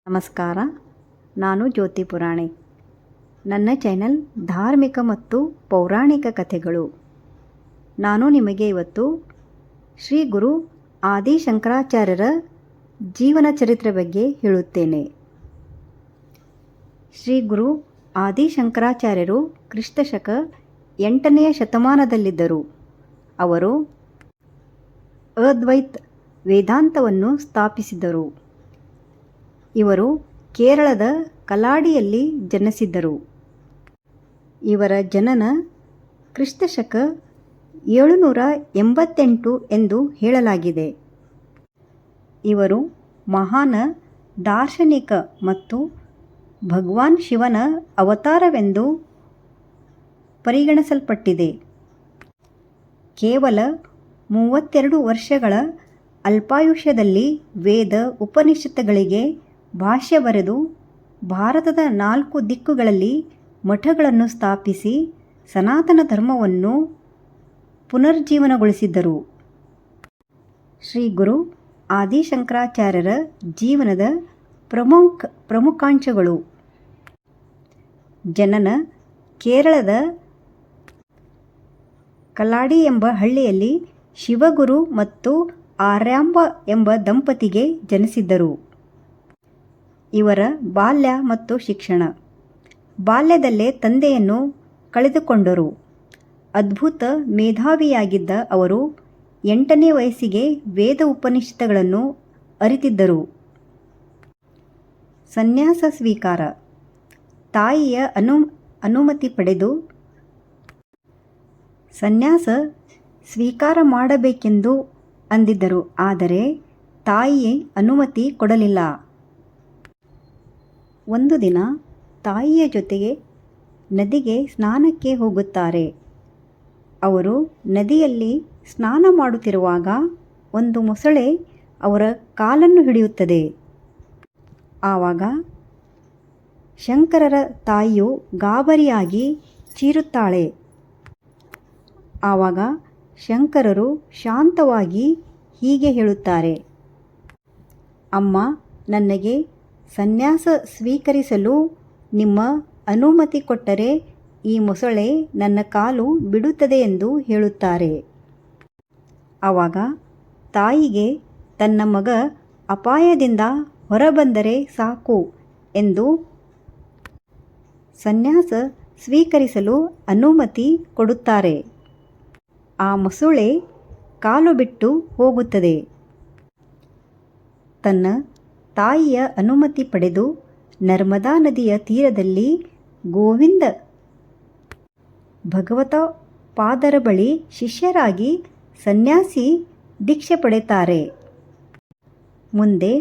ನಮಸ್ಕಾರ. ನಾನು ಜ್ಯೋತಿ ಪುರಾಣಿ. ನನ್ನ ಚಾನೆಲ್ ಧಾರ್ಮಿಕ ಮತ್ತು ಪೌರಾಣಿಕ ಕಥೆಗಳು. ನಾನು ನಿಮಗೆ ಇವತ್ತು ಶ್ರೀ ಗುರು ಆದಿಶಂಕರಾಚಾರ್ಯರ ಜೀವನ ಚರಿತ್ರೆ ಬಗ್ಗೆ ಹೇಳುತ್ತೇನೆ. ಶ್ರೀ ಗುರು ಆದಿಶಂಕರಾಚಾರ್ಯರು ಕ್ರಿಸ್ತಶಕ 8ನೇ ಶತಮಾನದಲ್ಲಿದ್ದರು. ಅವರು ಅದ್ವೈತ ವೇದಾಂತವನ್ನು ಸ್ಥಾಪಿಸಿದರು. ಇವರು ಕೇರಳದ ಕಲಾಡಿಯಲ್ಲಿ ಜನಿಸಿದ್ದರು. ಇವರ ಜನನ ಕ್ರಿಸ್ತಶಕ 788 ಎಂದು ಹೇಳಲಾಗಿದೆ. ಇವರು ಮಹಾನ್ ದಾರ್ಶನಿಕ ಮತ್ತು ಭಗವಾನ್ ಶಿವನ ಅವತಾರವೆಂದು ಪರಿಗಣಿಸಲ್ಪಟ್ಟಿದೆ. ಕೇವಲ 32 ವರ್ಷಗಳ ಅಲ್ಪಾಯುಷ್ಯದಲ್ಲಿ ವೇದ ಉಪನಿಷತ್ತುಗಳಿಗೆ ಭಾಷ್ಯ ಬರೆದು ಭಾರತದ 4 ದಿಕ್ಕುಗಳಲ್ಲಿ ಮಠಗಳನ್ನು ಸ್ಥಾಪಿಸಿ ಸನಾತನ ಧರ್ಮವನ್ನು ಪುನರ್ಜೀವನಗೊಳಿಸಿದ್ದರು. ಶ್ರೀ ಗುರು ಆದಿಶಂಕರಾಚಾರ್ಯರ ಜೀವನದ ಪ್ರಮುಖಾಂಶಗಳು. ಜನನ ಕೇರಳದ ಕಲಾಡಿ ಎಂಬ ಹಳ್ಳಿಯಲ್ಲಿ ಶಿವಗುರು ಮತ್ತು ಆರ್ಯಾಂಬ ಎಂಬ ದಂಪತಿಗೆ ಜನಿಸಿದ್ದರು. ಇವರ ಬಾಲ್ಯ ಮತ್ತು ಶಿಕ್ಷಣ. ಬಾಲ್ಯದಲ್ಲೇ ತಂದೆಯನ್ನು ಕಳೆದುಕೊಂಡರು. ಅದ್ಭುತ ಮೇಧಾವಿಯಾಗಿದ್ದ ಅವರು 8ನೇ ವಯಸ್ಸಿಗೆ ವೇದ ಉಪನಿಷತ್ತುಗಳನ್ನು ಅರಿತಿದ್ದರು. ಸನ್ಯಾಸ ಸ್ವೀಕಾರ. ತಾಯಿಯ ಅನುಮತಿ ಪಡೆದು ಸನ್ಯಾಸ ಸ್ವೀಕಾರ ಮಾಡಬೇಕೆಂದು ಅಂದಿದ್ದರು. ಆದರೆ ತಾಯಿ ಅನುಮತಿ ಕೊಡಲಿಲ್ಲ. ಒಂದು ದಿನ ತಾಯಿಯ ಜೊತೆಗೆ ನದಿಗೆ ಸ್ನಾನಕ್ಕೆ ಹೋಗುತ್ತಾರೆ. ಅವರು ನದಿಯಲ್ಲಿ ಸ್ನಾನ ಮಾಡುತ್ತಿರುವಾಗ ಒಂದು ಮೊಸಳೆ ಅವರ ಕಾಲನ್ನು ಹಿಡಿಯುತ್ತದೆ. ಆವಾಗ ಶಂಕರರ ತಾಯಿಯು ಗಾಬರಿಯಾಗಿ ಚೀರುತ್ತಾಳೆ. ಆವಾಗ ಶಂಕರರು ಶಾಂತವಾಗಿ ಹೀಗೆ ಹೇಳುತ್ತಾರೆ: ಅಮ್ಮ, ನನಗೆ ಸನ್ಯಾಸ ಸ್ವೀಕರಿಸಲು ನಿಮ್ಮ ಅನುಮತಿ ಕೊಟ್ಟರೆ ಈ ಮೊಸಳೆ ನನ್ನ ಕಾಲು ಬಿಡುತ್ತದೆ ಎಂದು ಹೇಳುತ್ತಾರೆ. ಆವಾಗ ತಾಯಿಗೆ ತನ್ನ ಮಗ ಅಪಾಯದಿಂದ ಹೊರಬಂದರೆ ಸಾಕು ಎಂದು ಸನ್ಯಾಸ ಸ್ವೀಕರಿಸಲು ಅನುಮತಿ ಕೊಡುತ್ತಾರೆ. ಆ ಮೊಸಳೆ ಕಾಲು ಬಿಟ್ಟು ಹೋಗುತ್ತದೆ. ತನ್ನ ತಾಯಿಯ ಅನುಮತಿ ಪಡೆದು ನರ್ಮದಾ ನದಿಯ ತೀರದಲ್ಲಿ ಗೋವಿಂದ ಭಗವತ್ಪಾದರ ಬಳಿ ಶಿಷ್ಯರಾಗಿ ಸನ್ಯಾಸಿ ದೀಕ್ಷೆ ಪಡೆಯುತ್ತಾರೆ. ಮುಂದೆ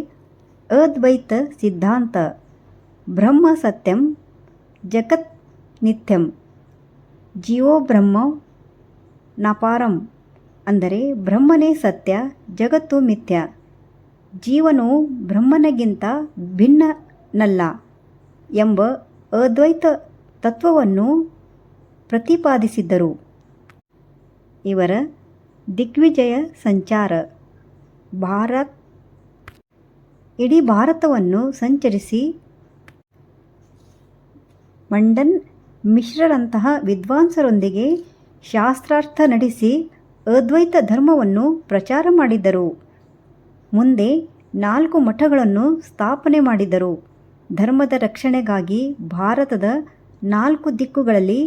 ಅದ್ವೈತ ಸಿದ್ಧಾಂತ, ಬ್ರಹ್ಮ ಸತ್ಯಂ ಜಗತ್ ನಿತ್ಯಂ, ಜೀವೋ ಬ್ರಹ್ಮ ನಾಪಾರಂ, ಅಂದರೆ ಬ್ರಹ್ಮನೇ ಸತ್ಯ, ಜಗತ್ತು ಮಿಥ್ಯ, ಜೀವನು ಬ್ರಹ್ಮನಿಗಿಂತ ಭಿನ್ನನಲ್ಲ ಎಂಬ ಅದ್ವೈತ ತತ್ವವನ್ನು ಪ್ರತಿಪಾದಿಸಿದ್ದರು. ಇವರ ದಿಗ್ವಿಜಯ ಸಂಚಾರ. ಇಡೀ ಭಾರತವನ್ನು ಸಂಚರಿಸಿ ಮಂಡನ್ ಮಿಶ್ರರಂತಹ ವಿದ್ವಾಂಸರೊಂದಿಗೆ ಶಾಸ್ತ್ರಾರ್ಥ ನಡೆಸಿ ಅದ್ವೈತ ಧರ್ಮವನ್ನು ಪ್ರಚಾರ ಮಾಡಿದ್ದರು. ಮುಂದೆ 4 ಮಠಗಳನ್ನು ಸ್ಥಾಪನೆ ಮಾಡಿದರು. ಧರ್ಮದ ರಕ್ಷಣೆಗಾಗಿ ಭಾರತದ 4 ದಿಕ್ಕುಗಳಲ್ಲಿ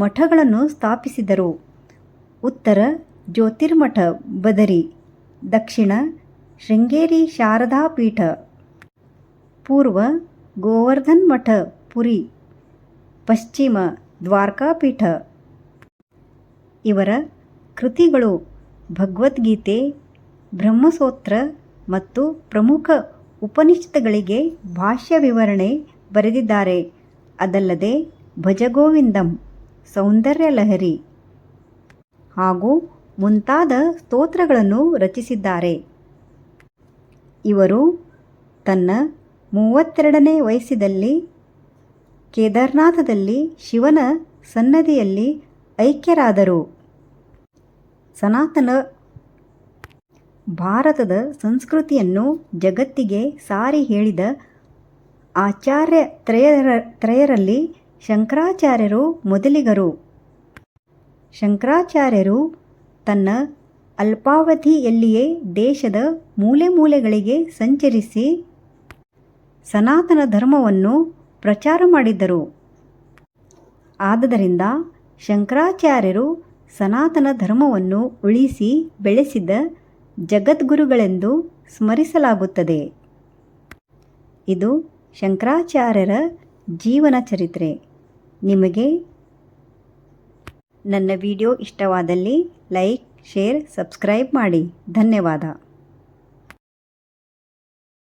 ಮಠಗಳನ್ನು ಸ್ಥಾಪಿಸಿದರು. ಉತ್ತರ ಜ್ಯೋತಿರ್ಮಠ ಬದರಿ, ದಕ್ಷಿಣ ಶೃಂಗೇರಿ ಶಾರದಾ ಪೀಠ, ಪೂರ್ವ ಗೋವರ್ಧನ್ ಮಠ ಪುರಿ, ಪಶ್ಚಿಮ ದ್ವಾರಕಾ ಪೀಠ. ಇವರ ಕೃತಿಗಳು ಭಗವದ್ಗೀತೆ, ಬ್ರಹ್ಮಸೂತ್ರ ಮತ್ತು ಪ್ರಮುಖ ಉಪನಿಷತ್ತುಗಳಿಗೆ ಭಾಷ್ಯ ವಿವರಣೆ ಬರೆದಿದ್ದಾರೆ. ಅದಲ್ಲದೆ ಭಜಗೋವಿಂದಂ, ಸೌಂದರ್ಯ ಲಹರಿ ಹಾಗೂ ಮುಂತಾದ ಸ್ತೋತ್ರಗಳನ್ನು ರಚಿಸಿದ್ದಾರೆ. ಇವರು ತನ್ನ 32ನೇ ವಯಸ್ಸಿನಲ್ಲಿ ಕೇದಾರನಾಥದಲ್ಲಿ ಶಿವನ ಸನ್ನಿಧಿಯಲ್ಲಿ ಐಕ್ಯರಾದರು. ಸನಾತನ ಭಾರತದ ಸಂಸ್ಕೃತಿಯನ್ನು ಜಗತ್ತಿಗೆ ಸಾರಿ ಹೇಳಿದ ಆಚಾರ್ಯ ತ್ರಯರಲ್ಲಿ ಶಂಕರಾಚಾರ್ಯರು ಮೊದಲಿಗರು. ಶಂಕರಾಚಾರ್ಯರು ತನ್ನ ಅಲ್ಪಾವಧಿಯಲ್ಲಿಯೇ ದೇಶದ ಮೂಲೆ ಮೂಲೆಗಳಿಗೆ ಸಂಚರಿಸಿ ಸನಾತನ ಧರ್ಮವನ್ನು ಪ್ರಚಾರ ಮಾಡಿದ್ದರು. ಆದುದರಿಂದ ಶಂಕರಾಚಾರ್ಯರು ಸನಾತನ ಧರ್ಮವನ್ನು ಉಳಿಸಿ ಬೆಳೆಸಿದ ಜಗದ್ಗುರುಗಳೆಂದು ಸ್ಮರಿಸಲಾಗುತ್ತದೆ. ಇದು ಶಂಕರಾಚಾರ್ಯರ ಜೀವನ ಚರಿತ್ರೆ. ನಿಮಗೆ ನನ್ನ ವಿಡಿಯೋ ಇಷ್ಟವಾದಲ್ಲಿ ಲೈಕ್, ಶೇರ್, ಸಬ್ಸ್ಕ್ರೈಬ್ ಮಾಡಿ. ಧನ್ಯವಾದ.